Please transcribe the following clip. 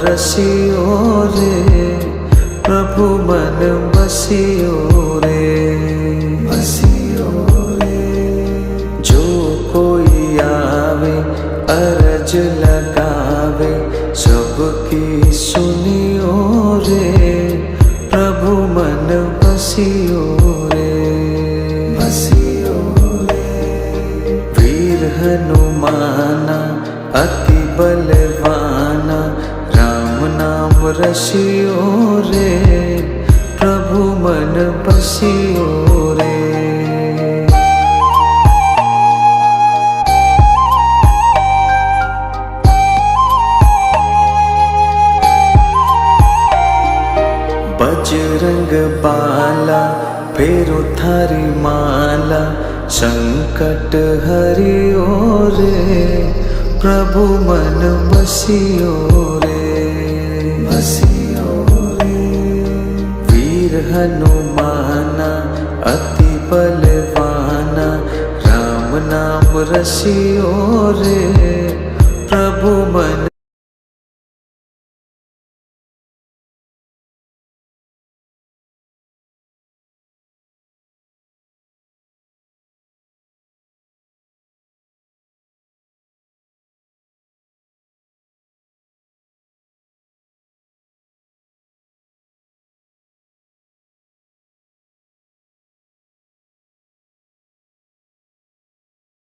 रसियो रे, प्रभु मन बसियो रे, बसियो रे। जो कोई आवे अरज लगावे, सबकी सुनियो रे, प्रभु मन बसियो रे, बसियो रे। वीर हनुमाना अति बलवाना, राम नाम रसियो रे, प्रभु मन बसियो रे। बजरंग बाला फेरो थारी माला, संकट हरियो रे, प्रभु मन बसियो रे, बसियो रे। वीर हनुमाना अति बलवाना, राम नाम रसियो रे,